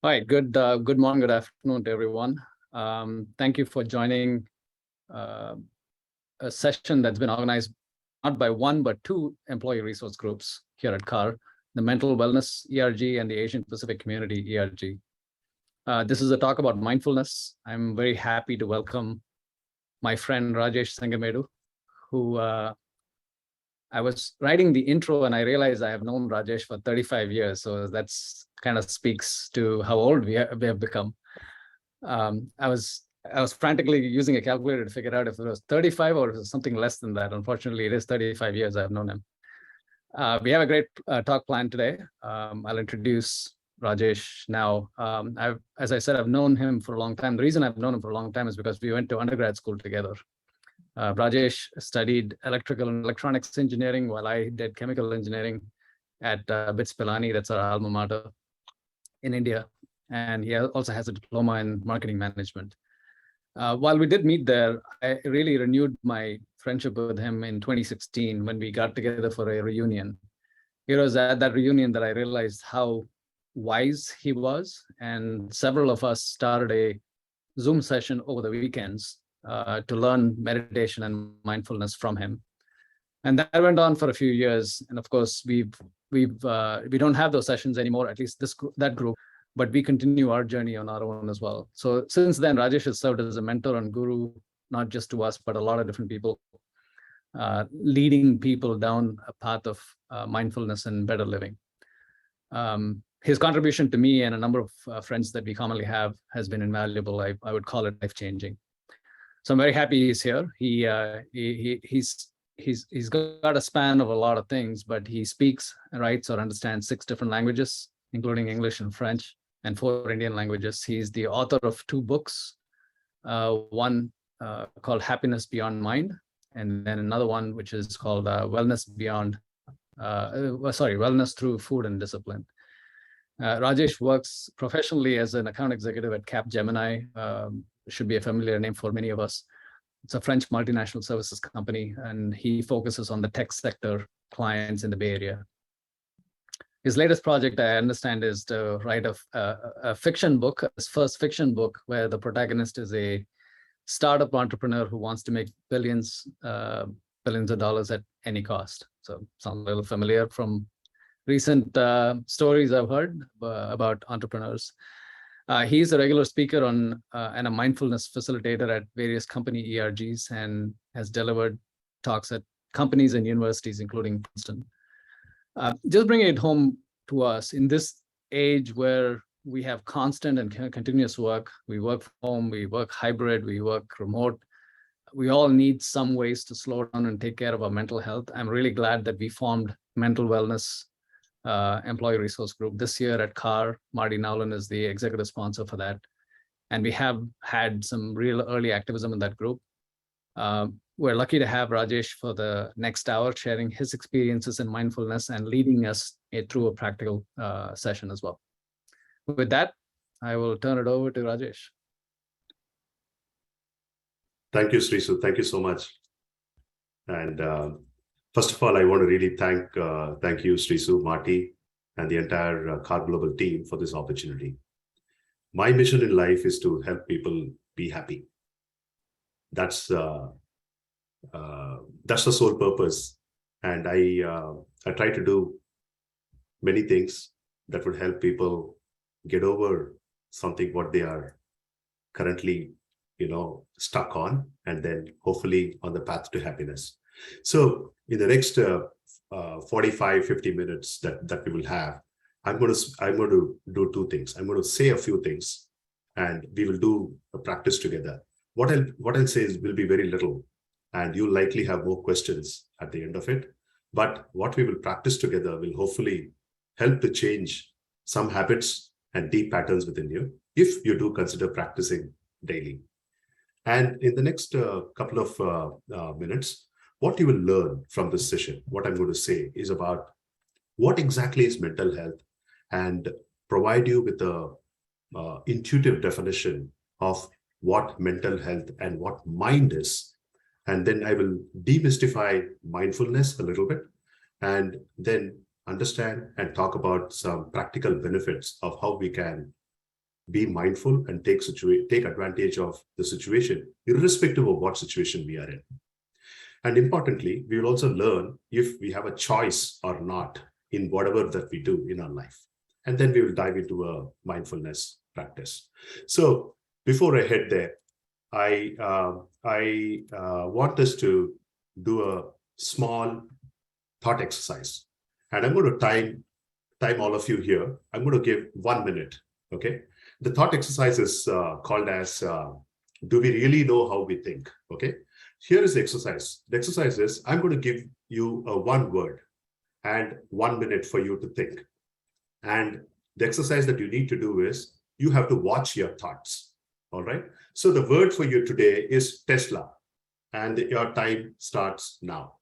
All right, good morning, good afternoon to everyone. Thank you for joining a session that's been organized not by one, but two employee resource groups here at KAR, the Mental Wellness ERG and the Asian Pacific Community ERG. This is a talk about mindfulness. I'm very happy to welcome my friend Rajesh Sengamedu, who I was writing the intro and I realized I have known Rajesh for 35 years. So that's kind of speaks to how old we have become. I was frantically using a calculator to figure out if it was 35 or if it was something less than that. Unfortunately, it is 35 years I've known him. We have a great talk planned today. I'll introduce Rajesh now. As I said, I've known him for a long time. The reason I've known him for a long time is because we went to undergrad school together. Rajesh studied electrical and electronics engineering while I did chemical engineering at BITS Pilani, that's our alma mater in India. And he also has a diploma in marketing management. While we did meet there, I really renewed my friendship with him in 2016 when we got together for a reunion. It was at that reunion that I realized how wise he was. And several of us started a Zoom session over the weekends to learn meditation and mindfulness from him. And that went on for a few years. And of course, we don't have those sessions anymore, at least that group, but we continue our journey on our own as well. So since then, Rajesh has served as a mentor and guru, not just to us, but a lot of different people, leading people down a path of mindfulness and better living. His contribution to me and a number of friends that we commonly have has been invaluable. I would call it life-changing. So I'm very happy he's here. He's got a span of a lot of things, but he speaks, writes, or understands 6 different languages, including English and French, and 4 Indian languages. He's the author of 2 books, one called Happiness Beyond Mind, and then another one which is called Wellness Through Food and Discipline. Rajesh works professionally as an account executive at Capgemini. Should be a familiar name for many of us. It's a French multinational services company, and he focuses on the tech sector clients in the Bay Area. His latest project, I understand, is to write a fiction book, his first fiction book, where the protagonist is a startup entrepreneur who wants to make billions of dollars at any cost. So sounds a little familiar from recent stories I've heard about entrepreneurs. He's a regular speaker and a mindfulness facilitator at various company ERGs and has delivered talks at companies and universities, including Princeton. Just bringing it home to us in this age where we have constant and continuous work. We work from home, we work hybrid, we work remote. We all need some ways to slow down and take care of our mental health. I'm really glad that we formed Mental Wellness Employee Resource Group this year at KAR. Marty Nowlin is the executive sponsor for that. And we have had some real early activism in that group. We're lucky to have Rajesh for the next hour, sharing his experiences in mindfulness and leading us through a practical session as well. With that, I will turn it over to Rajesh. Thank you, Srisu. Thank you so much. And first of all, I want to really thank you, Srisu, Marty, and the entire KarGlobal team for this opportunity. My mission in life is to help people be happy. That's the sole purpose. And I try to do many things that would help people get over something what they are currently, stuck on, and then hopefully on the path to happiness. So in the next 45-50 minutes that we will have, I'm going to do 2 things. I'm going to say a few things, and we will do a practice together. What I'll say will be very little, and you'll likely have more questions at the end of it. But what we will practice together will hopefully help to change some habits and deep patterns within you, if you do consider practicing daily. And in the next couple of minutes, what you will learn from this session, what I'm going to say is about what exactly is mental health, and provide you with a intuitive definition of what mental health and what mind is. And then I will demystify mindfulness a little bit, and then understand and talk about some practical benefits of how we can be mindful and take advantage of the situation, irrespective of what situation we are in. And importantly, we will also learn if we have a choice or not in whatever that we do in our life. And then we will dive into a mindfulness practice. So before I head there, I want us to do a small thought exercise. And I'm going to time all of you here. I'm going to give 1 minute, okay? The thought exercise is called as, do we really know how we think, okay? Here is the exercise. The exercise is, I'm going to give you one word and 1 minute for you to think. And the exercise that you need to do is, you have to watch your thoughts, all right? So the word for you today is Tesla, and your time starts now.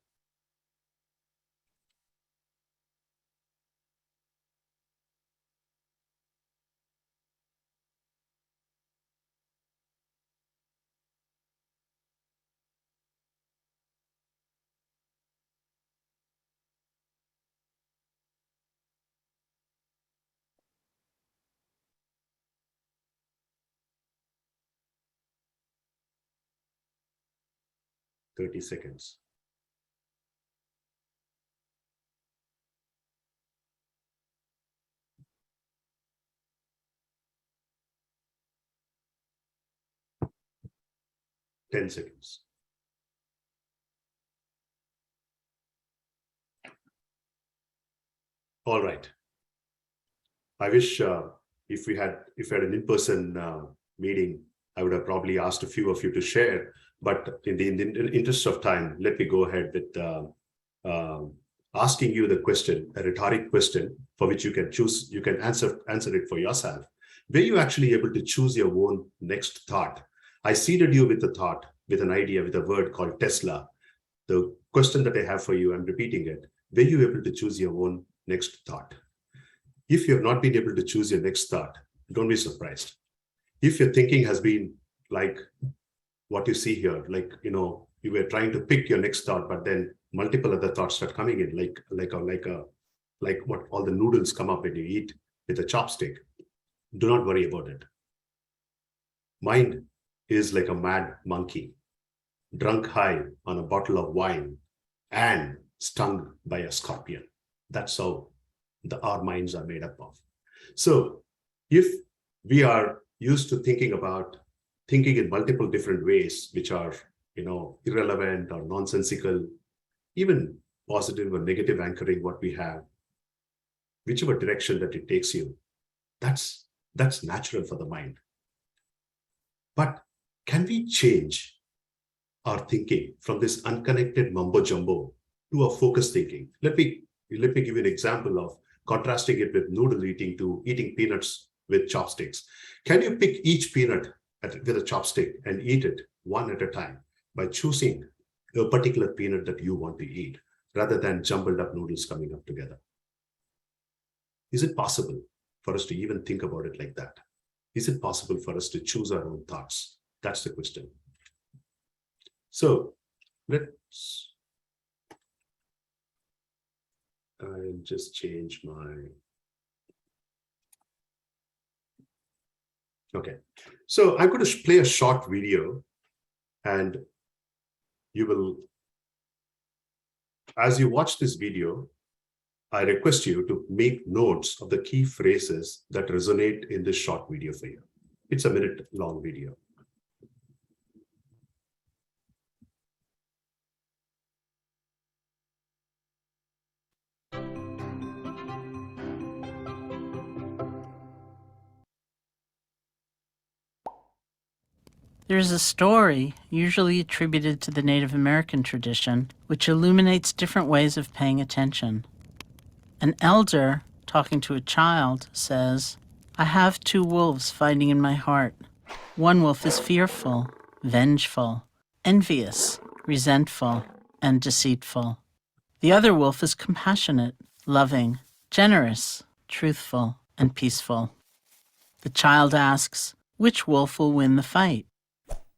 Thirty seconds. Ten seconds. All right. I wish if we had an in-person meeting, I would have probably asked a few of you to share. But in the interest of time, let me go ahead with asking you the question, a rhetoric question for which you can choose. You can answer it for yourself. Were you actually able to choose your own next thought? I seeded you with a thought, with an idea, with a word called Tesla. The question that I have for you, I'm repeating it. Were you able to choose your own next thought? If you have not been able to choose your next thought, don't be surprised. If your thinking has been like what you see here, like, you were trying to pick your next thought, but then multiple other thoughts start coming in, like what all the noodles come up when you eat with a chopstick. Do not worry about it. Mind is like a mad monkey, drunk high on a bottle of wine and stung by a scorpion. That's how our minds are made up of. So if we are used to thinking in multiple different ways, which are, irrelevant or nonsensical, even positive or negative anchoring what we have, whichever direction that it takes you, that's natural for the mind. But can we change our thinking from this unconnected mumbo jumbo to a focused thinking? Let me give you an example of contrasting it with noodle eating to eating peanuts with chopsticks. Can you pick each peanut with a chopstick and eat it one at a time by choosing a particular peanut that you want to eat rather than jumbled up noodles coming up together? Is it possible for us to even think about it like that? Is it possible for us to choose our own thoughts? That's the question. So I'll just change my... Okay, so I'm going to play a short video, and you will, as you watch this video, I request you to make notes of the key phrases that resonate in this short video for you. It's a minute-long video. There is a story, usually attributed to the Native American tradition, which illuminates different ways of paying attention. An elder, talking to a child, says, "I have two wolves fighting in my heart. One wolf is fearful, vengeful, envious, resentful, and deceitful. The other wolf is compassionate, loving, generous, truthful, and peaceful." The child asks, "Which wolf will win the fight?"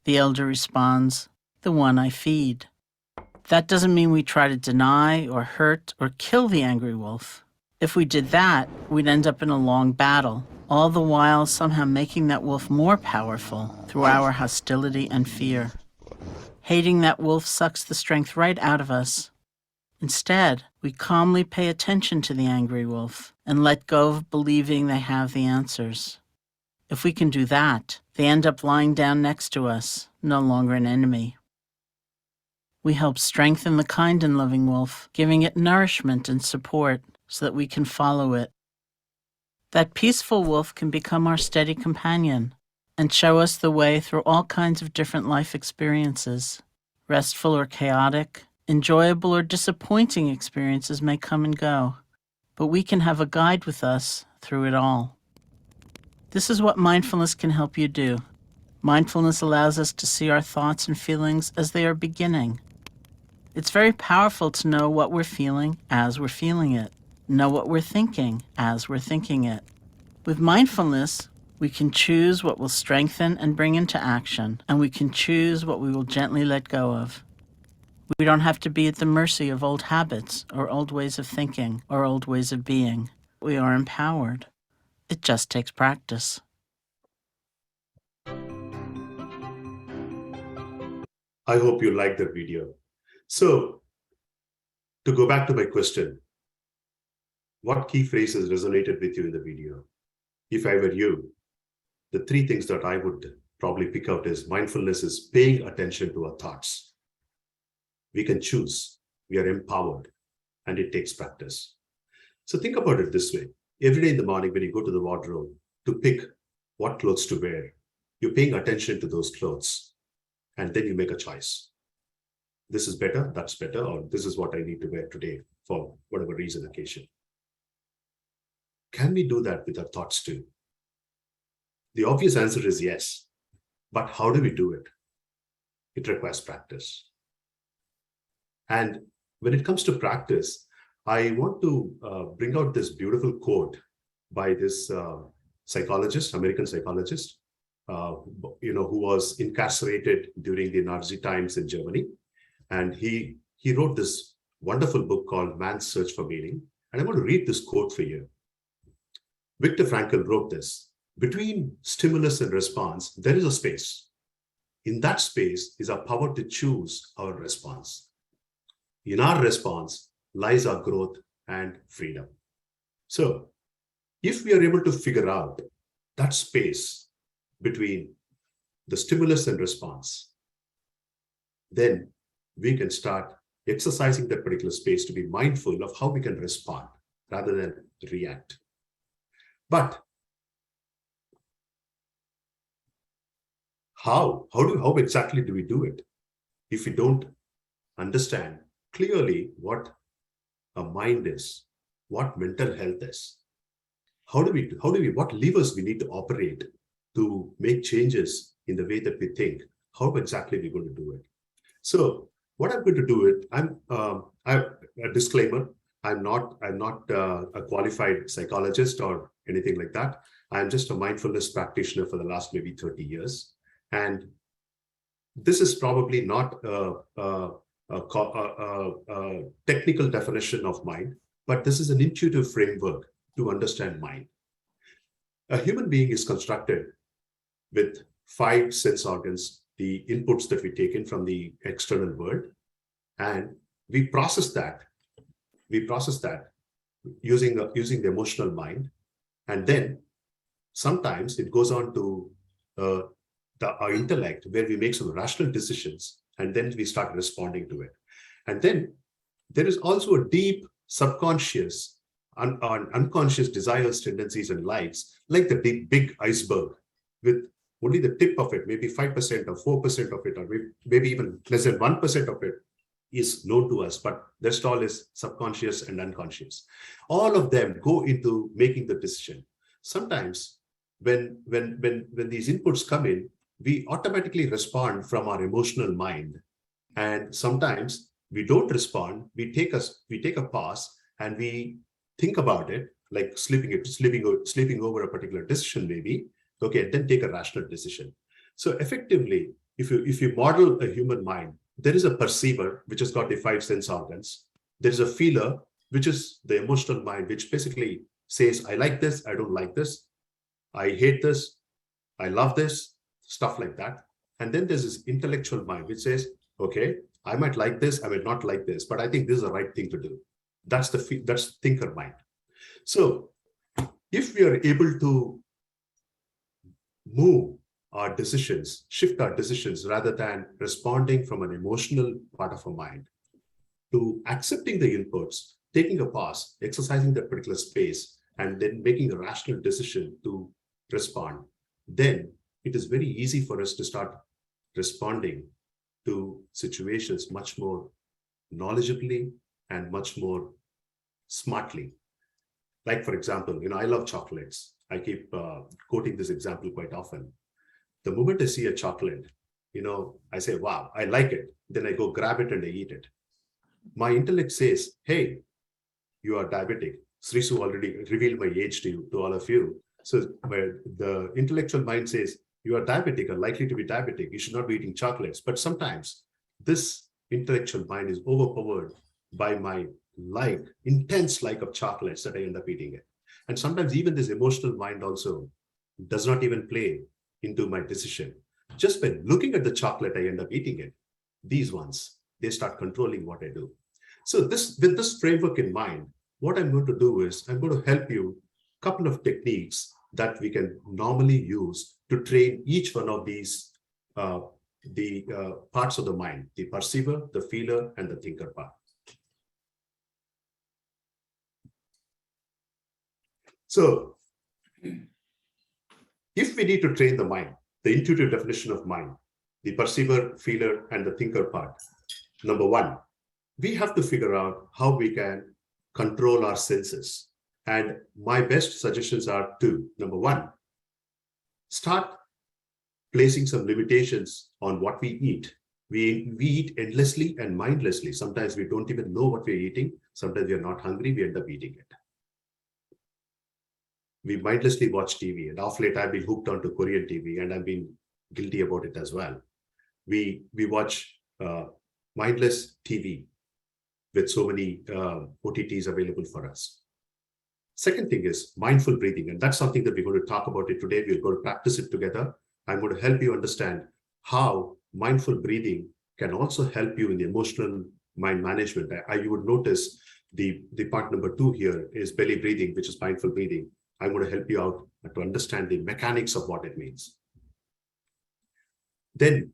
The elder responds, "The one I feed." That doesn't mean we try to deny or hurt or kill the angry wolf. If we did that, we'd end up in a long battle, all the while somehow making that wolf more powerful through our hostility and fear. Hating that wolf sucks the strength right out of us. Instead, we calmly pay attention to the angry wolf and let go of believing they have the answers. If we can do that, they end up lying down next to us, no longer an enemy. We help strengthen the kind and loving wolf, giving it nourishment and support so that we can follow it. That peaceful wolf can become our steady companion and show us the way through all kinds of different life experiences. Restful or chaotic, enjoyable or disappointing experiences may come and go, but we can have a guide with us through it all. This is what mindfulness can help you do. Mindfulness allows us to see our thoughts and feelings as they are beginning. It's very powerful to know what we're feeling as we're feeling it, know what we're thinking as we're thinking it. With mindfulness, we can choose what will strengthen and bring into action, and we can choose what we will gently let go of. We don't have to be at the mercy of old habits or old ways of thinking or old ways of being. We are empowered. It just takes practice. I hope you liked that video. So, to go back to my question, what key phrases resonated with you in the video? If I were you, the 3 things that I would probably pick out is mindfulness is paying attention to our thoughts. We can choose, we are empowered, and it takes practice. So think about it this way. Every day in the morning when you go to the wardrobe to pick what clothes to wear, you're paying attention to those clothes, and then you make a choice. This is better, that's better, or this is what I need to wear today for whatever reason, occasion. Can we do that with our thoughts too? The obvious answer is yes. But how do we do it? It requires practice. And when it comes to practice, I want to bring out this beautiful quote by this psychologist, American psychologist, who was incarcerated during the Nazi times in Germany. And he wrote this wonderful book called Man's Search for Meaning. And I want to read this quote for you. Viktor Frankl wrote this: between stimulus and response, there is a space. In that space is our power to choose our response. In our response lies our growth and freedom. So if we are able to figure out that space between the stimulus and response, then we can start exercising that particular space to be mindful of how we can respond rather than react. But how exactly do we do it if we don't understand clearly what a mind is, what mental health is? What levers we need to operate to make changes in the way that we think? How exactly are we going to do it? So what I'm going to do it, a disclaimer, I'm not a qualified psychologist or anything like that. I'm just a mindfulness practitioner for the last maybe 30 years. And this is probably not a technical definition of mind, but this is an intuitive framework to understand mind. A human being is constructed with 5 sense organs, the inputs that we take in from the external world, and we process that using the emotional mind, and then sometimes it goes on to our intellect, where we make some rational decisions, and then we start responding to it. And then there is also a deep subconscious unconscious desires, tendencies, and likes, like the big iceberg, with only the tip of it, maybe 5% or 4% of it, or maybe even less than 1% of it is known to us, but the rest all is subconscious and unconscious. All of them go into making the decision. Sometimes when these inputs come in, we automatically respond from our emotional mind. And sometimes we don't respond, we take a pause and we think about it, like sleeping over a particular decision maybe, okay, and then take a rational decision. So effectively, if you model a human mind, there is a perceiver, which has got the 5 sense organs. There is a feeler, which is the emotional mind, which basically says, I like this, I don't like this. I hate this, I love this, stuff like that. And then there's this intellectual mind, which says, okay, I might like this, I might not like this, but I think this is the right thing to do. That's thinker mind. So if we are able to move our decisions, shift our decisions, rather than responding from an emotional part of our mind to accepting the inputs, taking a pause, exercising that particular space, and then making a rational decision to respond, then it is very easy for us to start responding to situations much more knowledgeably and much more smartly. Like, for example, I love chocolates. I keep quoting this example quite often. The moment I see a chocolate, I say, wow, I like it. Then I go grab it and I eat it. My intellect says, hey, you are diabetic. Srisu already revealed my age to all of you. So where the intellectual mind says, you are diabetic or likely to be diabetic, you should not be eating chocolates. But sometimes this intellectual mind is overpowered by my intense like of chocolates that I end up eating it. And sometimes even this emotional mind also does not even play into my decision. Just by looking at the chocolate, I end up eating it. These ones, they start controlling what I do. So with this framework in mind, what I'm going to do is I'm going to help you a couple of techniques that we can normally use to train each one of these parts of the mind, the perceiver, the feeler, and the thinker part. So if we need to train the mind, the intuitive definition of mind, the perceiver, feeler, and the thinker part, number one, we have to figure out how we can control our senses. And my best suggestions are two. Number one, start placing some limitations on what we eat. We eat endlessly and mindlessly. Sometimes we don't even know what we're eating. Sometimes we are not hungry, we end up eating it. We mindlessly watch TV, and off late I've been hooked onto Korean TV, and I've been guilty about it as well. We watch mindless TV with so many OTTs available for us. Second thing is mindful breathing, and that's something that we're going to talk about it today. We're going to practice it together. I'm going to help you understand how mindful breathing can also help you in the emotional mind management. You would notice the part number 2 here is belly breathing, which is mindful breathing. I'm going to help you out to understand the mechanics of what it means. Then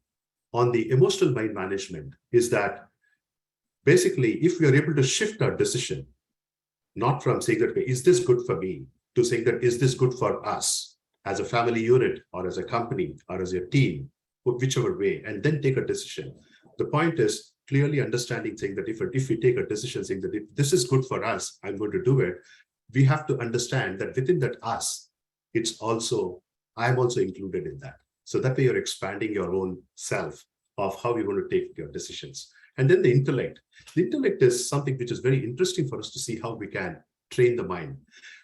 on the emotional mind management is that basically, if we are able to shift our decision, not from saying that, is this good for me, to saying that, is this good for us as a family unit or as a company or as a team, whichever way, and then take a decision. The point is clearly understanding, saying that if we take a decision saying that if this is good for us, I'm going to do it, we have to understand that within that us, it's also, I'm also included in that. So that way you're expanding your own self of how you're going to take your decisions. And then the intellect. The intellect is something which is very interesting for us to see how we can train the mind.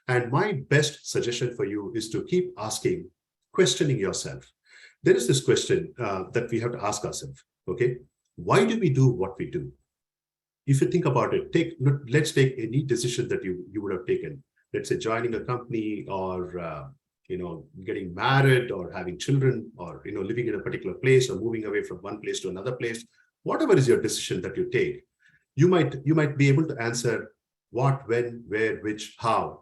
And my best suggestion for you is to keep asking, questioning yourself. There is this question that we have to ask ourselves, okay? Why do we do what we do? If you think about it, let's take any decision that you would have taken. Let's say joining a company, or getting married, or having children, or living in a particular place, or moving away from one place to another place. Whatever is your decision that you take, you might be able to answer what, when, where, which, how.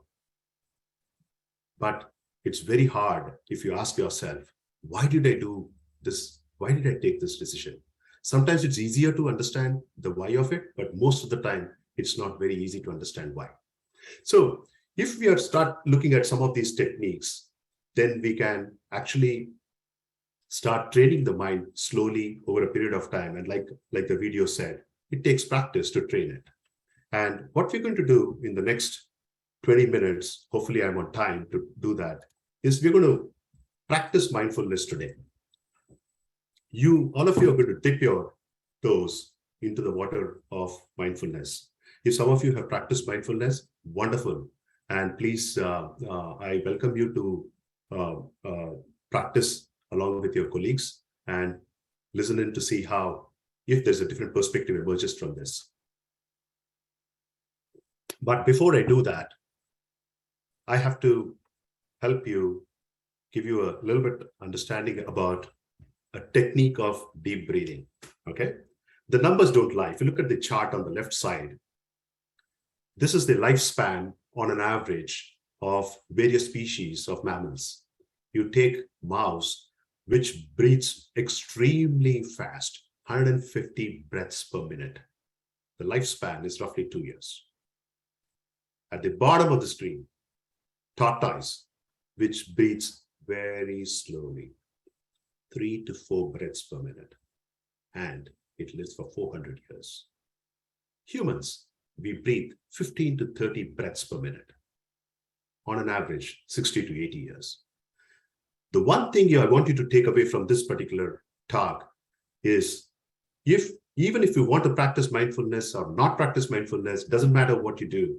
But it's very hard if you ask yourself, why did I do this? Why did I take this decision? Sometimes it's easier to understand the why of it, but most of the time it's not very easy to understand why. So if we start looking at some of these techniques, then we can actually start training the mind slowly over a period of time. And like the video said, it takes practice to train it. And what we're going to do in the next 20 minutes, hopefully I'm on time to do that, is we're going to practice mindfulness today. All of you are going to dip your toes into the water of mindfulness. If some of you have practiced mindfulness, wonderful. And please, I welcome you to practice along with your colleagues and listen in to see how, if there's a different perspective emerges from this. But before I do that, I have to help you give you a little bit understanding about a technique of deep breathing. Okay, the numbers don't lie. If you look at the chart on the left side, this is the lifespan on an average of various species of mammals. You take mouse, which breathes extremely fast, 150 breaths per minute. The lifespan is roughly 2 years. At the bottom of the screen, tortoise, which breathes very slowly, 3 to 4 breaths per minute, and it lives for 400 years. Humans, we breathe 15 to 30 breaths per minute, on an average 60 to 80 years. The one thing I want you to take away from this particular talk is, even if you want to practice mindfulness or not practice mindfulness, doesn't matter what you do,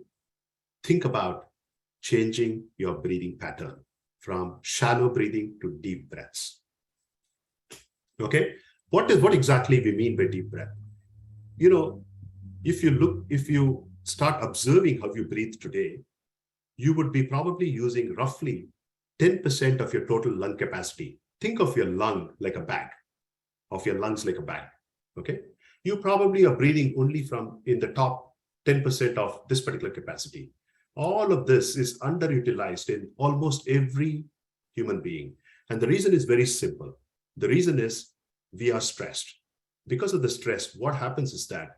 think about changing your breathing pattern from shallow breathing to deep breaths. Okay, what exactly we mean by deep breath? You know, if you start observing how you breathe today, you would be probably using roughly 10% of your total lung capacity. Think of your lung like a bag, of your lungs like a bag. Okay, you probably are breathing only from in the top 10% of this particular capacity. All of this is underutilized in almost every human being. And the reason is very simple. The reason is we are stressed. Because of the stress, what happens is that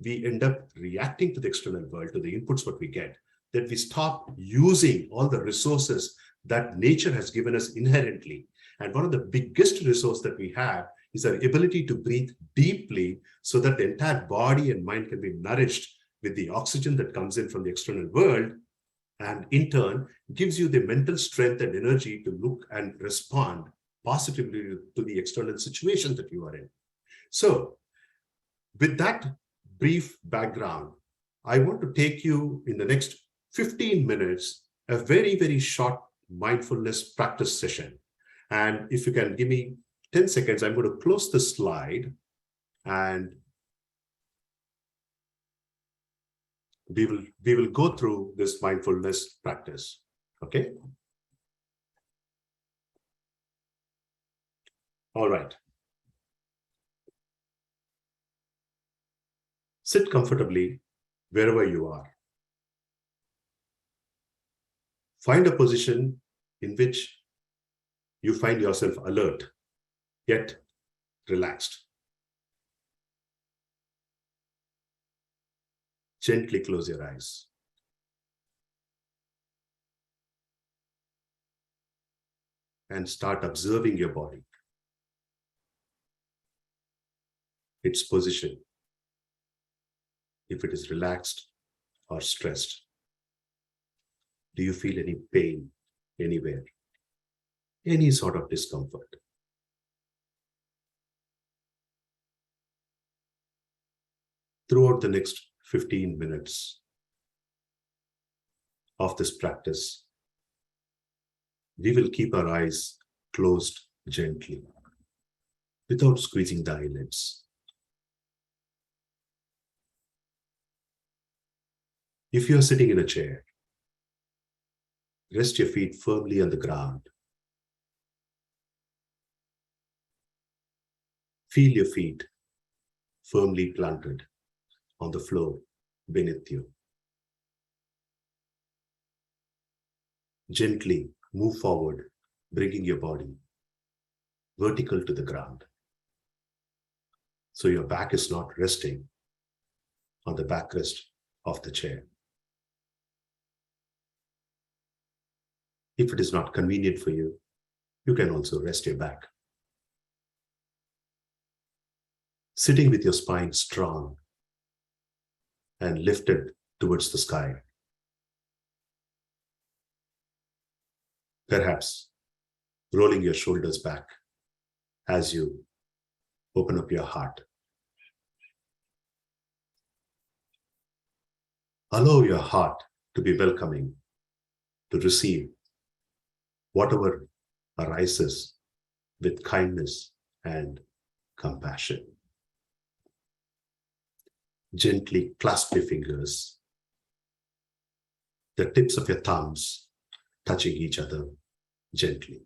we end up reacting to the external world, to the inputs what we get, that we stop using all the resources that nature has given us inherently. And one of the biggest resources that we have is our ability to breathe deeply so that the entire body and mind can be nourished with the oxygen that comes in from the external world, and in turn gives you the mental strength and energy to look and respond positively to the external situation that you are in. So with that brief background, I want to take you in the next 15 minutes, a very, very short mindfulness practice session. And if you can give me 10 seconds, I'm going to close the slide and we will go through this mindfulness practice. Okay. All right. Sit comfortably wherever you are. Find a position in which you find yourself alert, yet relaxed. Gently close your eyes. And start observing your body, its position, if it is relaxed or stressed. Do you feel any pain anywhere? Any sort of discomfort? Throughout the next 15 minutes of this practice, we will keep our eyes closed gently, without squeezing the eyelids. If you are sitting in a chair, rest your feet firmly on the ground. Feel your feet firmly planted on the floor beneath you. Gently move forward, bringing your body vertical to the ground. So your back is not resting on the backrest of the chair. If it is not convenient for you, you can also rest your back. Sitting with your spine strong and lifted towards the sky. Perhaps rolling your shoulders back as you open up your heart. Allow your heart to be welcoming, to receive whatever arises with kindness and compassion. Gently clasp your fingers, the tips of your thumbs touching each other gently.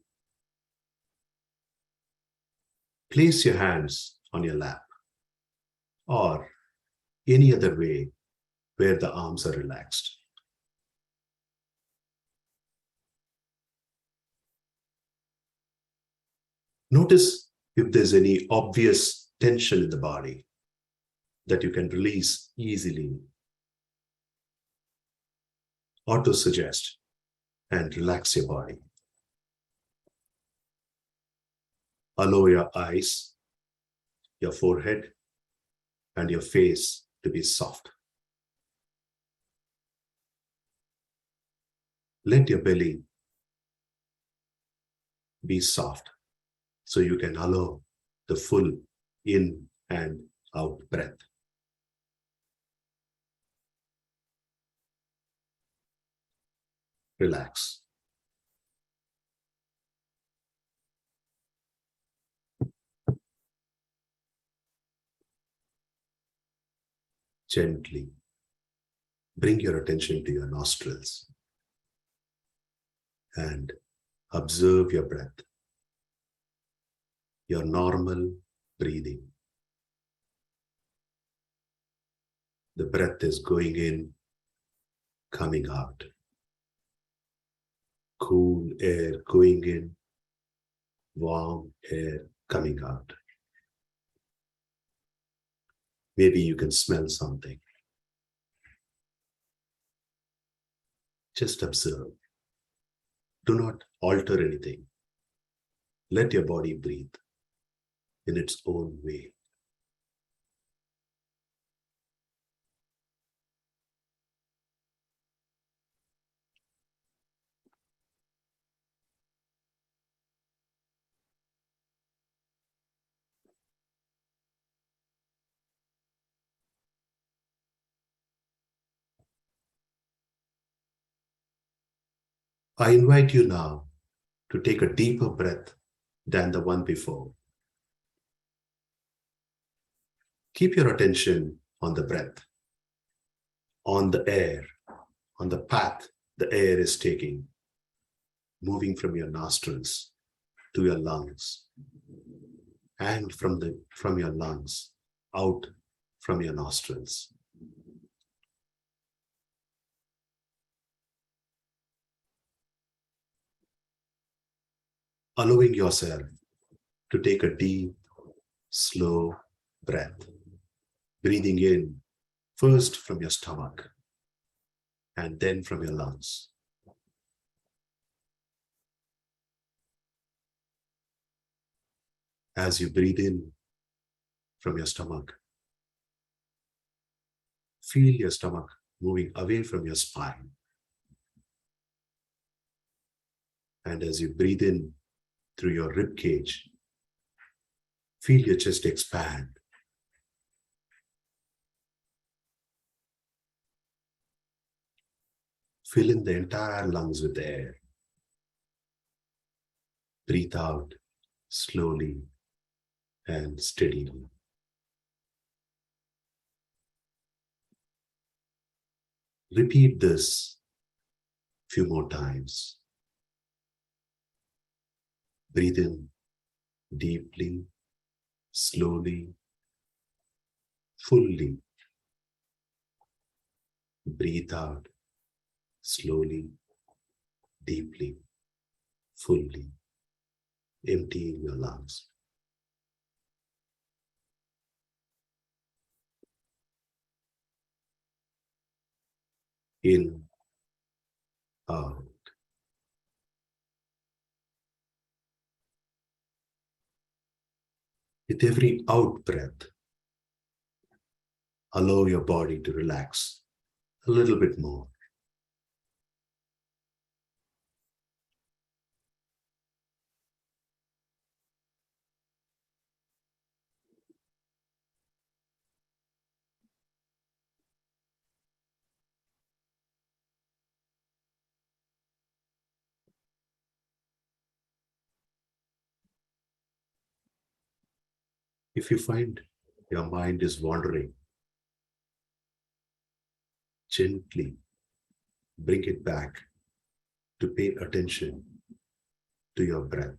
Place your hands on your lap or any other way where the arms are relaxed. Notice if there's any obvious tension in the body that you can release easily. Auto-suggest and relax your body. Allow your eyes, your forehead, and your face to be soft. Let your belly be soft so you can allow the full in and out breath. Relax. Gently bring your attention to your nostrils and observe your breath, your normal breathing. The breath is going in, coming out. Cool air going in, warm air coming out. Maybe you can smell something. Just observe. Do not alter anything. Let your body breathe in its own way. I invite you now to take a deeper breath than the one before. Keep your attention on the breath, on the air, on the path the air is taking, moving from your nostrils to your lungs, and from your lungs out from your nostrils. Allowing yourself to take a deep, slow breath, breathing in first from your stomach and then from your lungs. As you breathe in from your stomach, feel your stomach moving away from your spine. And as you breathe in through your rib cage, feel your chest expand. Fill in the entire lungs with air. Breathe out slowly and steadily. Repeat this a few more times. Breathe in deeply, slowly, fully. Breathe out slowly, deeply, fully, emptying your lungs. In, out. With every out breath, allow your body to relax a little bit more. If you find your mind is wandering, gently bring it back to pay attention to your breath.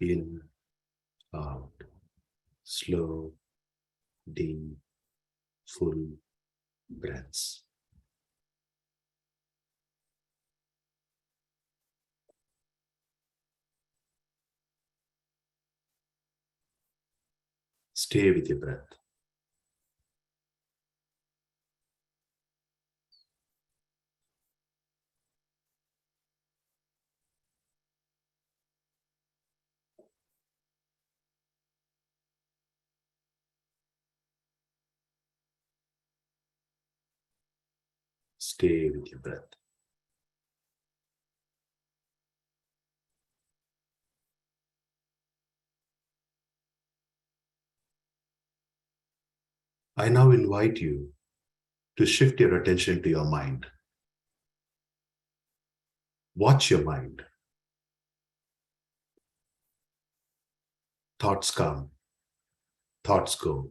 In, out, slow, deep, full breaths. Stay with your breath. Stay with your breath. I now invite you to shift your attention to your mind. Watch your mind. Thoughts come, thoughts go.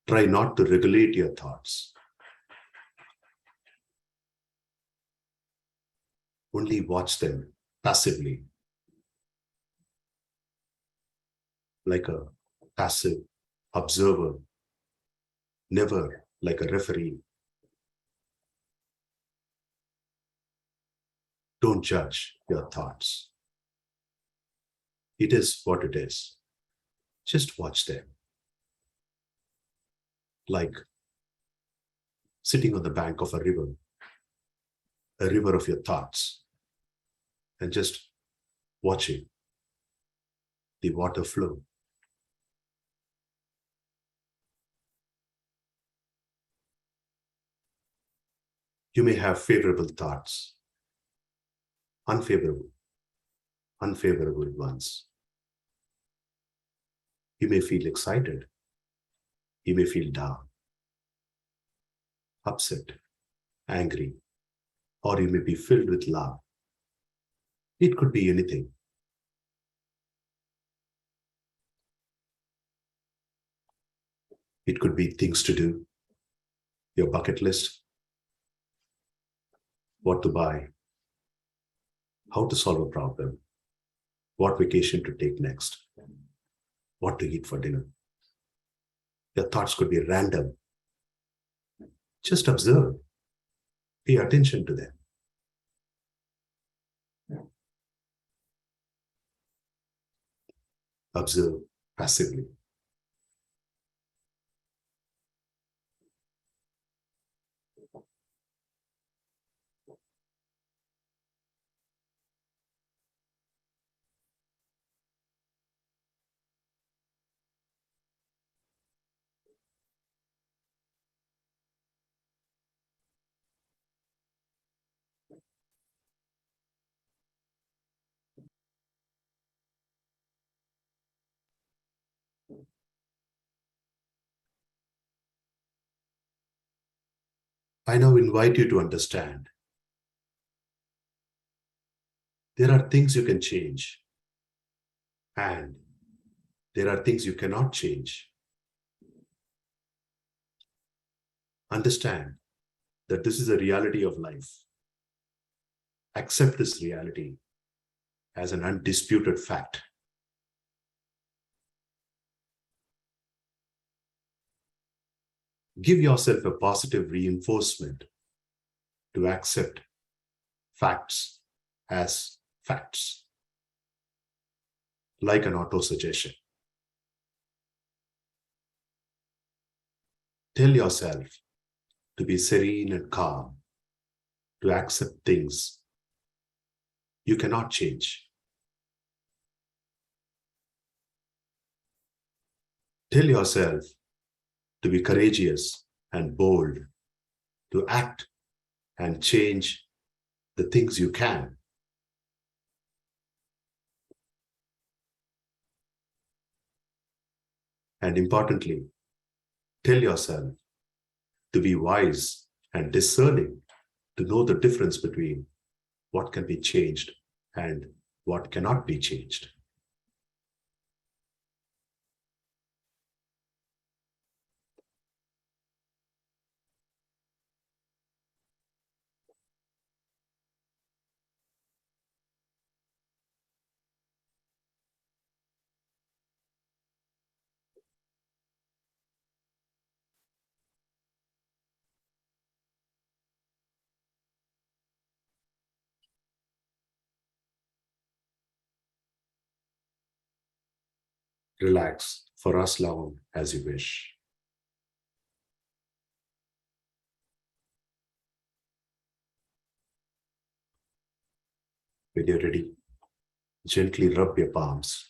Try not to regulate your thoughts. Only watch them passively, like a passive observer, never like a referee. Don't judge your thoughts. It is what it is. Just watch them. Like sitting on the bank of a river of your thoughts, and just watching the water flow. You may have favorable thoughts, unfavorable ones. You may feel excited. You may feel down, upset, angry, or you may be filled with love. It could be anything. It could be things to do, your bucket list, what to buy, how to solve a problem, what vacation to take next, what to eat for dinner. Your thoughts could be random. Just observe. Pay attention to them. Observe passively. I now invite you to understand there are things you can change, and there are things you cannot change. Understand that this is a reality of life. Accept this reality as an undisputed fact. Give yourself a positive reinforcement to accept facts as facts, like an auto-suggestion. Tell yourself to be serene and calm, to accept things you cannot change. Tell yourself to be courageous and bold, to act and change the things you can. And importantly, tell yourself to be wise and discerning, to know the difference between what can be changed and what cannot be changed. Relax for as long as you wish. When you're ready, gently rub your palms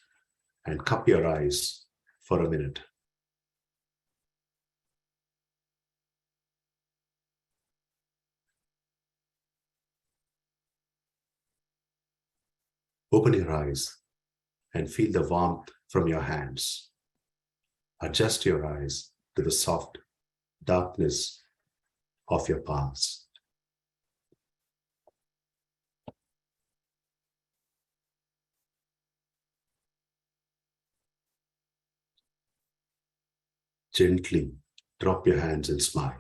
and cup your eyes for a minute. Open your eyes and feel the warmth from your hands. Adjust your eyes to the soft darkness of your palms. Gently drop your hands and smile.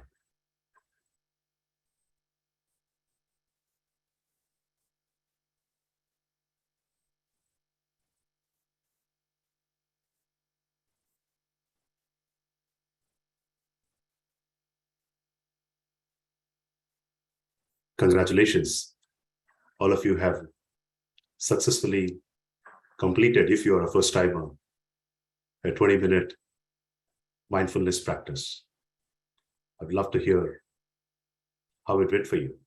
Congratulations. All of you have successfully completed, if you are a first timer, a 20-minute mindfulness practice. I'd love to hear how it went for you.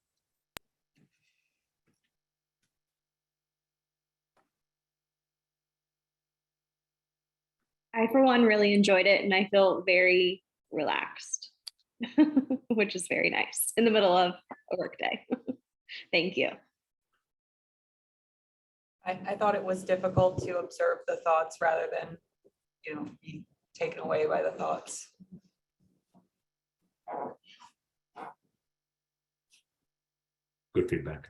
I, for one, really enjoyed it, and I feel very relaxed, which is very nice in the middle of a workday. Thank you. I thought it was difficult to observe the thoughts rather than, be taken away by the thoughts. Good feedback.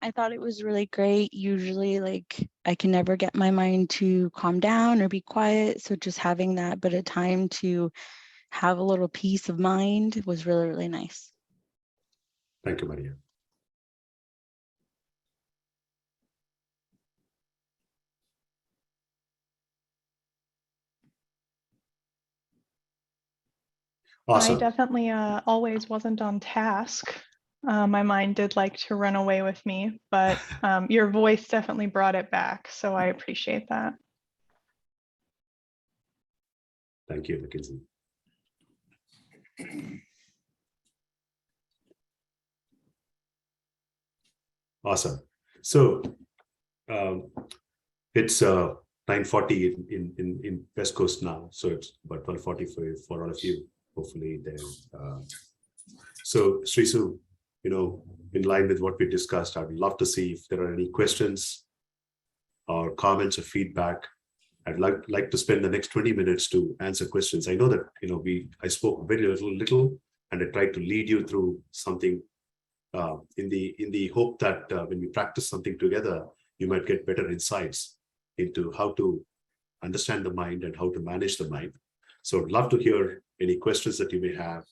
I thought it was really great. Usually, I can never get my mind to calm down or be quiet. So just having that bit of time to have a little peace of mind was really, really nice. Thank you, Maria. Awesome. I definitely always wasn't on task. My mind did like to run away with me, but your voice definitely brought it back. So I appreciate that. Thank you, Mackenzie. Awesome. So it's 9:40 in West Coast now. So it's about 12:40 for all of you, hopefully there. So Srisu, in line with what we discussed, I'd love to see if there are any questions or comments or feedback. I'd like to spend the next 20 minutes to answer questions. I know that I spoke very little, and I tried to lead you through something in the hope that when we practice something together, you might get better insights into how to understand the mind and how to manage the mind. So I'd love to hear any questions that you may have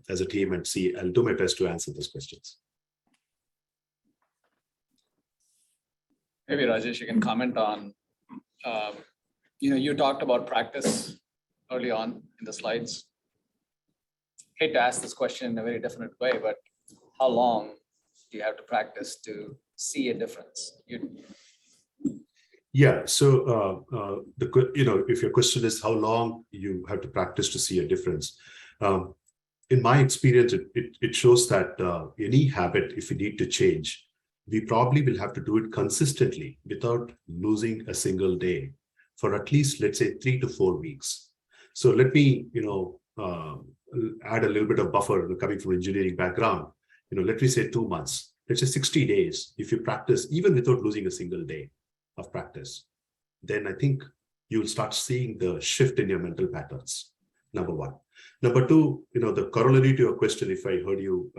as a team, and I'll do my best to answer those questions. Maybe Rajesh, you can comment on, you talked about practice early on in the slides. Hate to ask this question in a very definite way, but how long do you have to practice to see a difference? Yeah. So if your question is how long you have to practice to see a difference, in my experience, it shows that any habit, if we need to change, we probably will have to do it consistently without losing a single day for at least, let's say, 3 to 4 weeks. So let me, add a little bit of buffer coming from engineering background. Let me say 2 months. Let's say 60 days. If you practice even without losing a single day of practice, then I think you'll start seeing the shift in your mental patterns. Number one. Number two, the corollary to your question, if I heard you,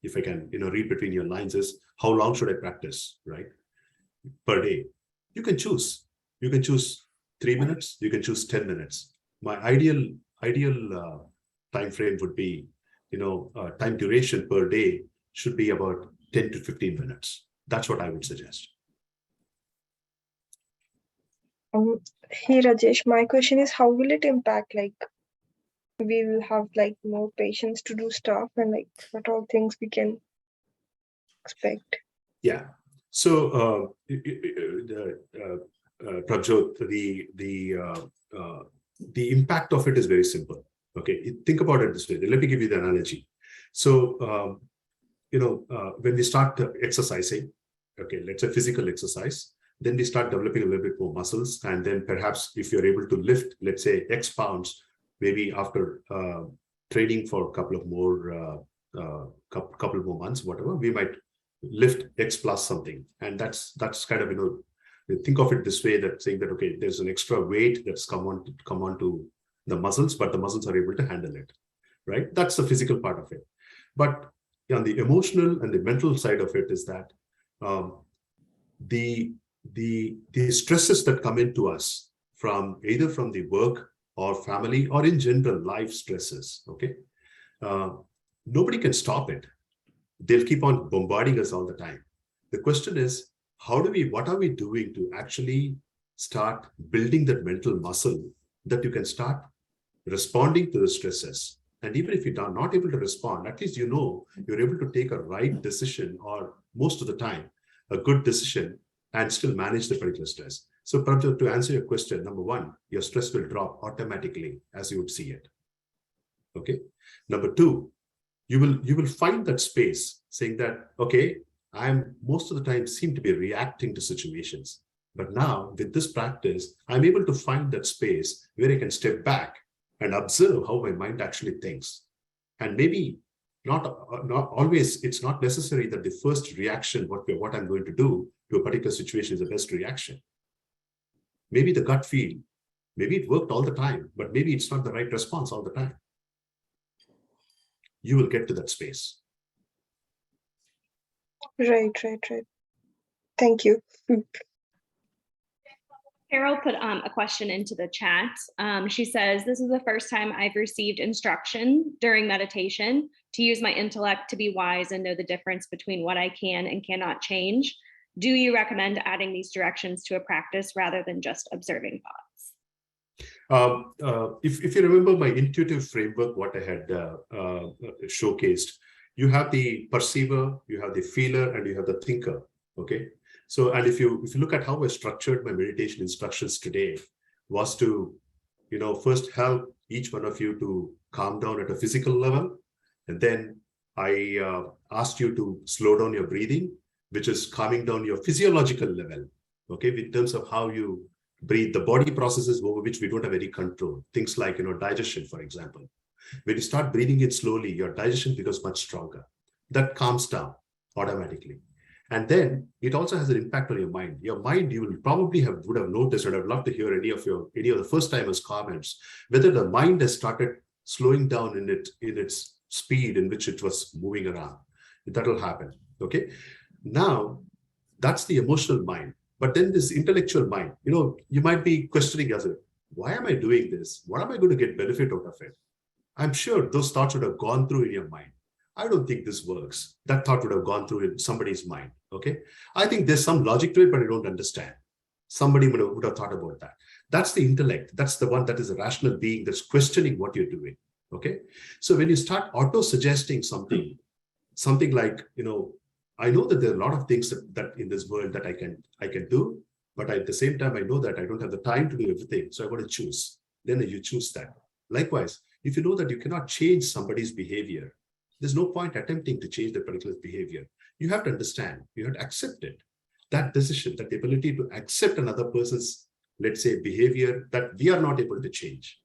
if I can, read between your lines, is how long should I practice, right? Per day. You can choose. You can choose 3 minutes. You can choose 10 minutes. My ideal time frame would be, time duration per day should be about 10 to 15 minutes. That's what I would suggest. Hey Rajesh, my question is, how will it impact we'll have like more patience to do stuff, and like what all things we can expect. Yeah. So, Prabjot, the impact of it is very simple. Okay, think about it this way. Let me give you the analogy. So, when we start exercising, okay, let's say physical exercise, then we start developing a little bit more muscles, and then perhaps if you're able to lift, let's say X pounds, maybe after training for a couple of more months, whatever, we might lift X plus something, and that's kind of, think of it this way, that saying that, okay, there's an extra weight that's come on to the muscles, but the muscles are able to handle it, right? That's the physical part of it. But on the emotional and the mental side of it is that the stresses that come into us from either from the work or family or in general life stresses, okay, nobody can stop it. They'll keep on bombarding us all the time. The question is, what are we doing to actually start building that mental muscle that you can start responding to the stresses? And even if you're not able to respond, at least you're able to take a right decision, or most of the time, a good decision, and still manage the particular stress. So, Prabjot, to answer your question, number one, your stress will drop automatically as you would see it. Okay. Number two, you will find that space saying that, okay, I'm most of the time seem to be reacting to situations. But now with this practice, I'm able to find that space where I can step back and observe how my mind actually thinks. And maybe not always, it's not necessary that the first reaction, what I'm going to do to a particular situation is the best reaction. Maybe the gut feel, maybe it worked all the time, but maybe it's not the right response all the time. You will get to that space. Right. Thank you. Carol put a question into the chat. She says, this is the first time I've received instruction during meditation to use my intellect to be wise and know the difference between what I can and cannot change. Do you recommend adding these directions to a practice rather than just observing thoughts? If you remember my intuitive framework, what I had showcased, you have the perceiver, you have the feeler, and you have the thinker. Okay. So, and if you look at how I structured my meditation instructions today, was to, first help each one of you to calm down at a physical level. And then I asked you to slow down your breathing, which is calming down your physiological level. Okay. In terms of how you breathe, the body processes over which we don't have any control. Things like, digestion, for example. When you start breathing it slowly, your digestion becomes much stronger. That calms down automatically. And then it also has an impact on your mind. Your mind, you will probably would have noticed, and I'd love to hear any of the first timers comments, whether the mind has started slowing down in its speed in which it was moving around. That will happen. Okay. Now that's the emotional mind. But then this intellectual mind, you might be questioning yourself, why am I doing this? What am I going to get benefit out of it? I'm sure those thoughts would have gone through in your mind. I don't think this works. That thought would have gone through in somebody's mind. Okay. I think there's some logic to it, but I don't understand. Somebody would have thought about that. That's the intellect. That's the one that is a rational being that's questioning what you're doing. Okay. So when you start auto-suggesting something like, I know that there are a lot of things that in this world that I can do, but at the same time, I know that I don't have the time to do everything. So I got to choose. Then you choose that. Likewise, if you know that you cannot change somebody's behavior, there's no point attempting to change that particular behavior. You have to understand, you have to accept it. That decision, that ability to accept another person's, let's say, behavior that we are not able to change,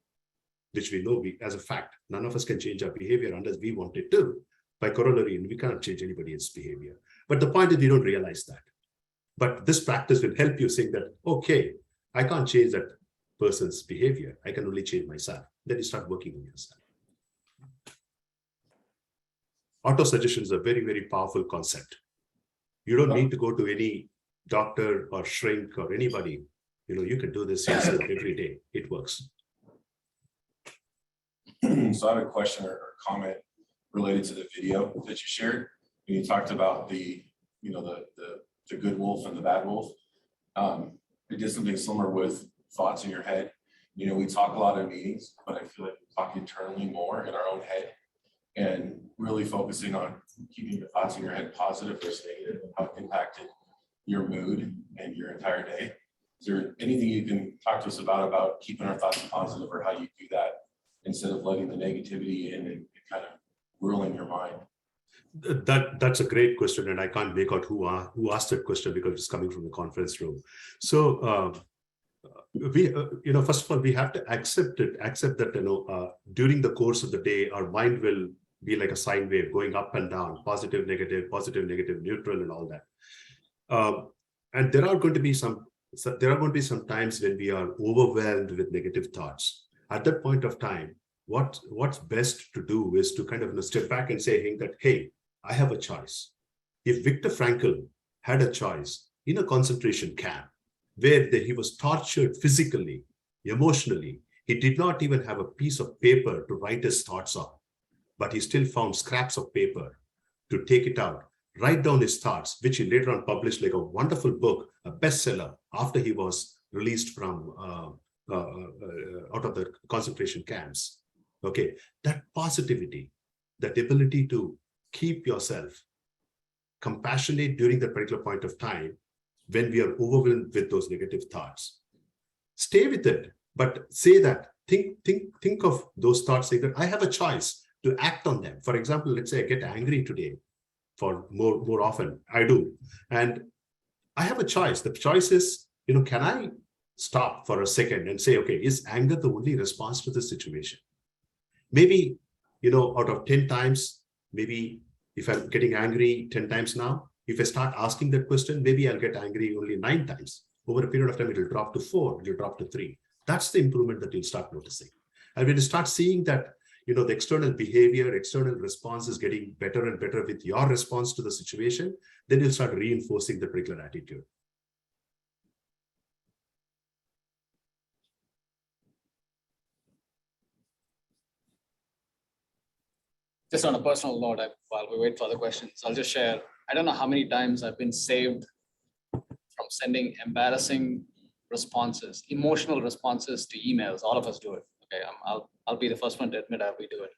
which we know as a fact, none of us can change our behavior unless we want it to. By corollary, we cannot change anybody else's behavior. But the point is we don't realize that. But this practice will help you saying that, okay, I can't change that person's behavior. I can only change myself. Then you start working on yourself. Auto-suggestion is a very, very powerful concept. You don't need to go to any doctor or shrink or anybody. You can do this yourself every day. It works. So I have a question or comment related to the video that you shared. When you talked about the good wolf and the bad wolf. I did something similar with thoughts in your head. We talk a lot in meetings, but I feel like talk internally more in our own head and really focusing on keeping the thoughts in your head positive versus negative and how it impacted your mood and your entire day. Is there anything you can talk to us about keeping our thoughts positive, or how you do that instead of letting the negativity in and kind of ruling your mind? That's a great question, and I can't make out who asked that question because it's coming from the conference room. So we, first of all, we have to accept that, during the course of the day, our mind will be like a sine wave going up and down, positive, negative, neutral, and all that. And there are going to be some times when we are overwhelmed with negative thoughts. At that point of time, what's best to do is to kind of step back and say that, hey, I have a choice. If Viktor Frankl had a choice in a concentration camp where he was tortured physically, emotionally, he did not even have a piece of paper to write his thoughts on, but he still found scraps of paper to take it out, write down his thoughts, which he later on published like a wonderful book, a bestseller, after he was released from out of the concentration camps. Okay, that positivity, that ability to keep yourself compassionate during that particular point of time when we are overwhelmed with those negative thoughts. Stay with it, but say that, think of those thoughts, say that I have a choice to act on them. For example, let's say I get angry today, for more often I do, and I have a choice. The choice is, can I stop for a second and say, okay, is anger the only response to the situation? Maybe, out of 10 times, maybe if I'm getting angry 10 times now, if I start asking that question, maybe I'll get angry only 9 times. Over a period of time, it'll drop to 4, it'll drop to 3. That's the improvement that you'll start noticing. And when you start seeing that, the external behavior, external response is getting better and better with your response to the situation, then you'll start reinforcing the particular attitude. Just on a personal note, while we wait for the questions, I'll just share, I don't know how many times I've been saved from sending embarrassing responses, emotional responses to emails. All of us do it. Okay, I'll be the first one to admit we do it.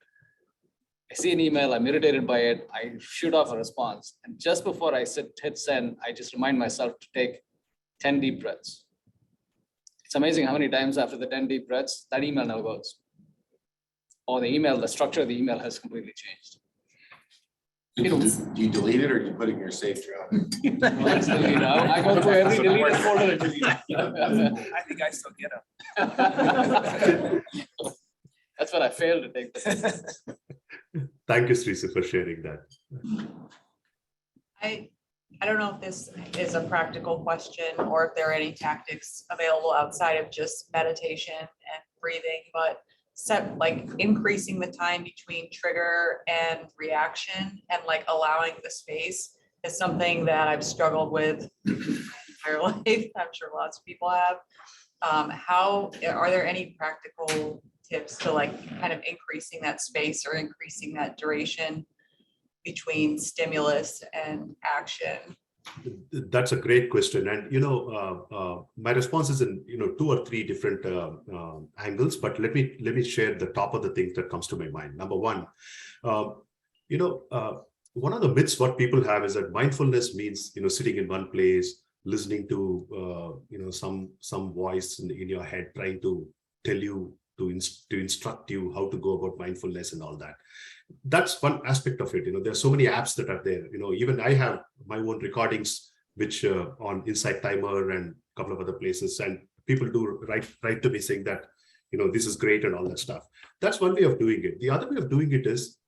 I see an email, I'm irritated by it, I shoot off a response. And just before I hit send, I just remind myself to take 10 deep breaths. It's amazing how many times after the 10 deep breaths, that email never goes. Or the structure of the email has completely changed. Do you delete it, or do you put it in your safe drawer? I go through every deleted folder. I think I still get them. That's what I failed to take. Thank you, Srisa, for sharing that. I don't know if this is a practical question or if there are any tactics available outside of just meditation and breathing, but increasing the time between trigger and reaction and allowing the space is something that I've struggled with my entire life. I'm sure lots of people have. How are there any practical tips to kind of increasing that space or increasing that duration between stimulus and action? That's a great question, and my response is in 2 or 3 different angles. But let me share the top of the things that comes to my mind. Number one, one of the myths what people have is that mindfulness means sitting in one place, listening to some voice in your head trying to tell you to instruct you how to go about mindfulness and all that. That's one aspect of it. There are so many apps that are there. Even I have my own recordings, which on Insight Timer and a couple of other places, and people do write to me saying that, this is great and all that stuff. That's one way of doing it. The other way of doing it is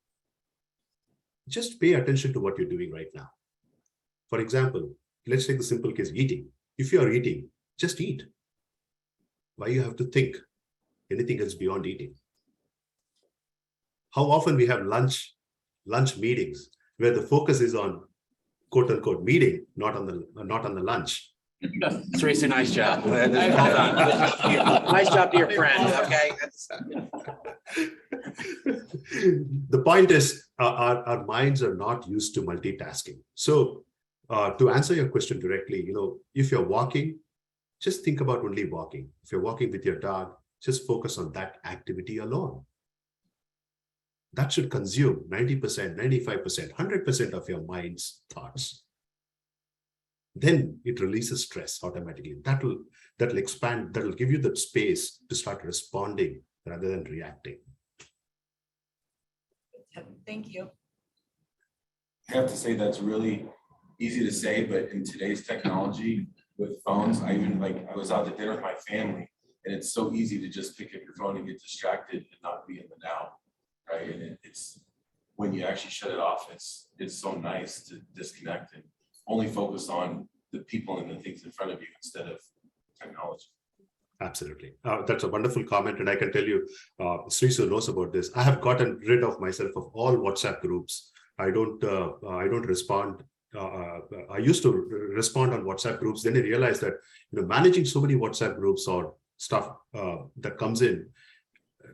just pay attention to what you're doing right now. For example, let's take the simple case, eating. If you are eating, just eat. Why you have to think anything else beyond eating? How often we have lunch meetings where the focus is on quote unquote meeting, not on the lunch. Teresa, nice job. Well done. Nice job to your friend. Okay. The point is our minds are not used to multitasking. So to answer your question directly, if you're walking, just think about only walking. If you're walking with your dog, just focus on that activity alone. that should consume 90%, 95%, 100% of your mind's thoughts. Then it releases stress automatically. That'll expand, that'll give you the space to start responding rather than reacting. Thank you. I have to say that's really easy to say, but in today's technology with phones, I was out to dinner with my family, and it's so easy to just pick up your phone and get distracted and not be in the now, right? And it's when you actually shut it off, it's so nice to disconnect and only focus on the people and the things in front of you instead of technology. Absolutely. That's a wonderful comment. And I can tell you, Srisu knows about this. I have gotten rid of myself of all WhatsApp groups. I don't respond. I used to respond on WhatsApp groups. Then I realized that, managing so many WhatsApp groups or stuff that comes in,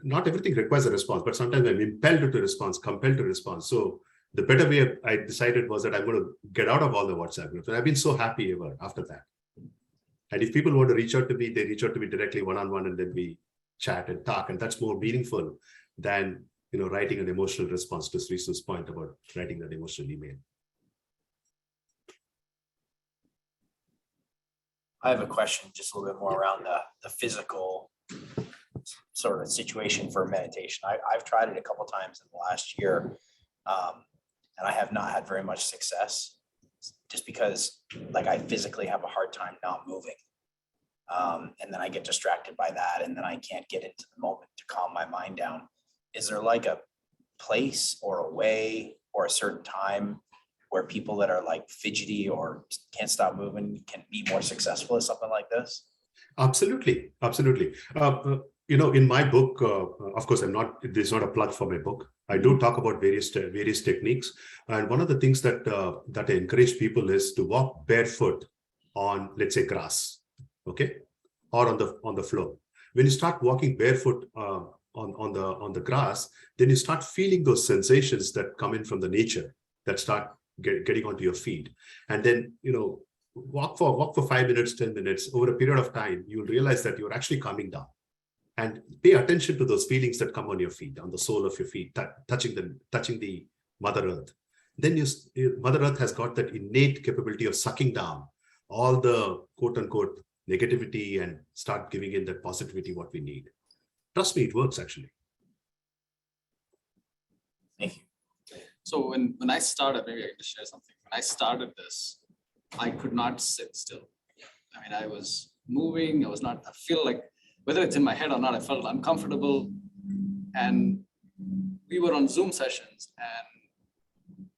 not everything requires a response, but sometimes I'm compelled to respond. So the better way I decided was that I'm going to get out of all the WhatsApp groups. And I've been so happy ever after that. And if people want to reach out to me, they reach out to me directly one-on-one, and then we chat and talk. And that's more meaningful than, writing an emotional response, to Srisu's point about writing an emotional email. I have a question just a little bit more around the physical sort of situation for meditation. I've tried it a couple of times in the last year, and I have not had very much success, just because I physically have a hard time not moving. And then I get distracted by that, and then I can't get into the moment to calm my mind down. Is there a place or a way or a certain time where people that are fidgety or can't stop moving can be more successful at something like this? Absolutely. In my book, of course, there's not a plug for my book. I do talk about various techniques. And one of the things that I encourage people is to walk barefoot on, let's say, grass, okay, or on the floor. When you start walking barefoot on the grass, then you start feeling those sensations that come in from the nature that start getting onto your feet. And then, walk for 5 minutes, 10 minutes. Over a period of time, you'll realize that you're actually calming down. And pay attention to those feelings that come on your feet, on the sole of your feet, touching the Mother Earth. Then Mother Earth has got that innate capability of sucking down all the quote unquote negativity and start giving in that positivity what we need. Trust me, it works actually. Thank you. So when I started, maybe I can share something. When I started this, I could not sit still. I mean, I was moving. I feel like, whether it's in my head or not, I felt uncomfortable. And we were on Zoom sessions, and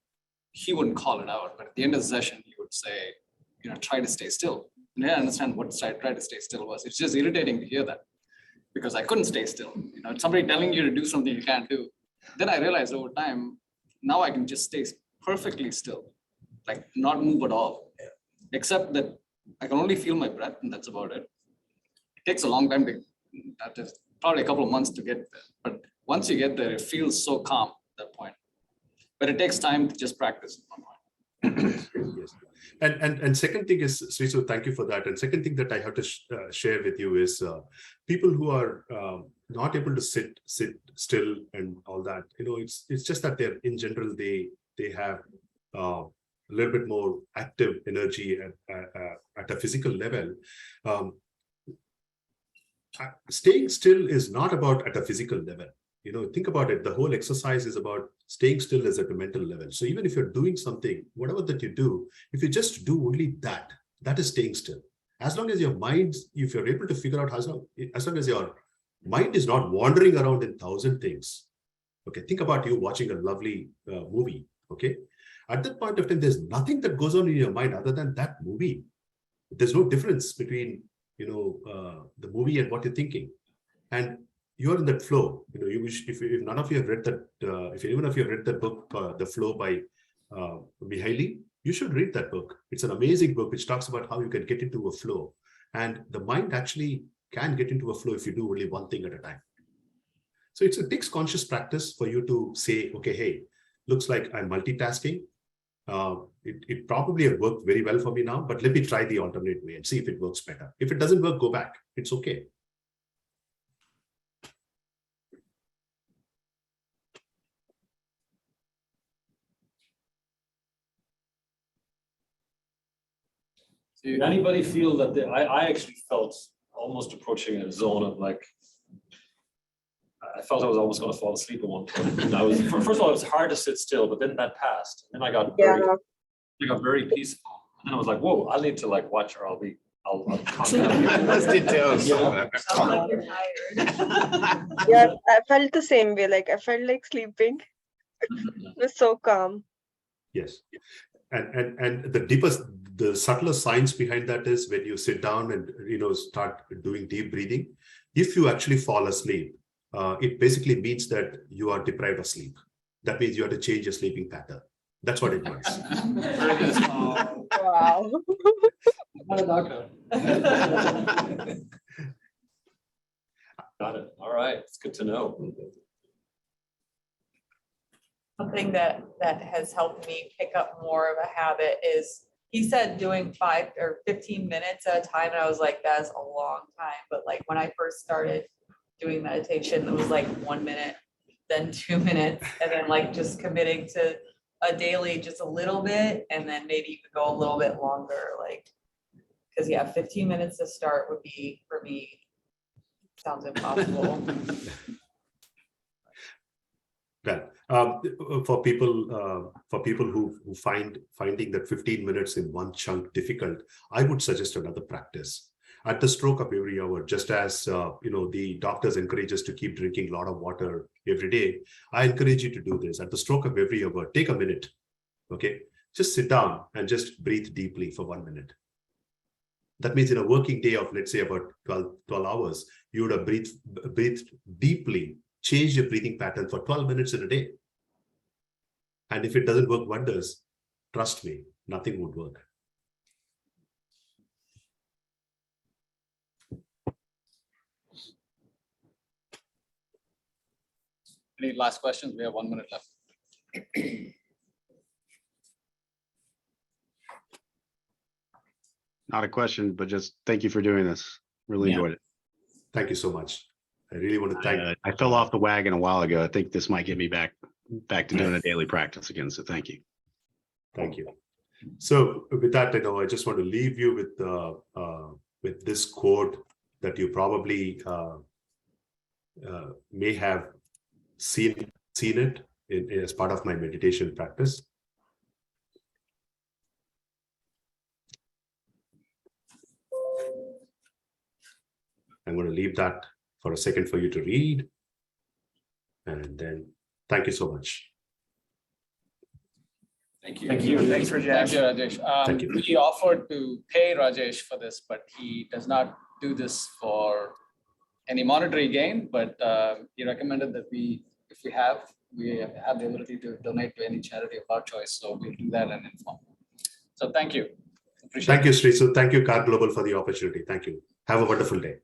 he wouldn't call it out, but at the end of the session, he would say, try to stay still. And I understand what try to stay still was. It's just irritating to hear that, because I couldn't stay still. Somebody telling you to do something you can't do. Then I realized over time, now I can just stay perfectly still, not move at all, except that I can only feel my breath, and that's about it. It takes a long time that is probably a couple of months to get there. But once you get there, it feels so calm at that point. But it takes time to just practice. Yes. And second thing is, Srisu, thank you for that. And second thing that I have to share with you is people who are not able to sit still and all that. It's just that they're in general they have a little bit more active energy at a physical level. Staying still is not about at a physical level. Think about it. The whole exercise is about staying still as at a mental level. So even if you're doing something, whatever that you do, if you just do only that is staying still. As long as your mind, if you're able to figure out as long as your mind is not wandering around in 1,000 things. Okay, think about you watching a lovely movie. Okay, at that point of time, there's nothing that goes on in your mind other than that movie. There's no difference between the movie and what you're thinking, and you're in that flow. If none of you have read that, if anyone of you have read that book, The Flow by Mihaly, you should read that book. It's an amazing book which talks about how you can get into a flow, and the mind actually can get into a flow if you do only one thing at a time. So it takes conscious practice for you to say, okay, hey, looks like I'm multitasking. It probably has worked very well for me now, but let me try the alternate way and see if it works better. If it doesn't work, go back. It's okay. Did anybody feel that I actually felt almost approaching a zone of like, I felt I was almost going to fall asleep at one point. And I was, first of all, it was hard to sit still, but then that passed. And I got very peaceful. And then I was like, whoa, I need to like watch or I'll did too. Sounds like you're tired. Yeah, I felt the same way. Like I felt like sleeping. It was so calm. Yes. And the subtler science behind that is when you sit down and start doing deep breathing, if you actually fall asleep, it basically means that you are deprived of sleep. That means you have to change your sleeping pattern. That's what it means. Wow. Not a doctor. Got it. All right. It's good to know. Something that has helped me pick up more of a habit is, he said doing 5 or 15 minutes at a time. And I was like, that's a long time. But like when I first started doing meditation, it was like 1 minute, then 2 minutes, and then like just committing to a daily, just a little bit. And then maybe you could go a little bit longer, like, because yeah, 15 minutes to start would be, for me, sounds impossible. Right. For people who finding that 15 minutes in one chunk difficult, I would suggest another practice. At the stroke of every hour, just as the doctors encourage us to keep drinking a lot of water every day, I encourage you to do this. At the stroke of every hour, take a minute. Okay, just sit down and just breathe deeply for 1 minute. That means in a working day of, let's say, about 12 hours, you would have breathed deeply, change your breathing pattern for 12 minutes in a day. And if it doesn't work wonders, trust me, nothing would work. Any last questions? We have 1 minute left. Not a question, but just thank you for doing this. Really enjoyed it. Thank you so much. I really want to thank. I fell off the wagon a while ago. I think this might get me back to doing a daily practice again. So thank you. Thank you. So with that, I just want to leave you with this quote that you probably may have seen it as part of my meditation practice. I'm going to leave that for a second for you to read. And then thank you so much. Thank you. Thank you. Thanks, Rajesh. Thank you, Rajesh. Thank you. We offered to pay Rajesh for this, but he does not do this for any monetary gain. But he recommended that if we have the ability to donate to any charity of our choice. So we'll do that and inform. So thank you. Appreciate Thank you, Sri. So thank you, KarGlobal, for the opportunity. Thank you. Have a wonderful day.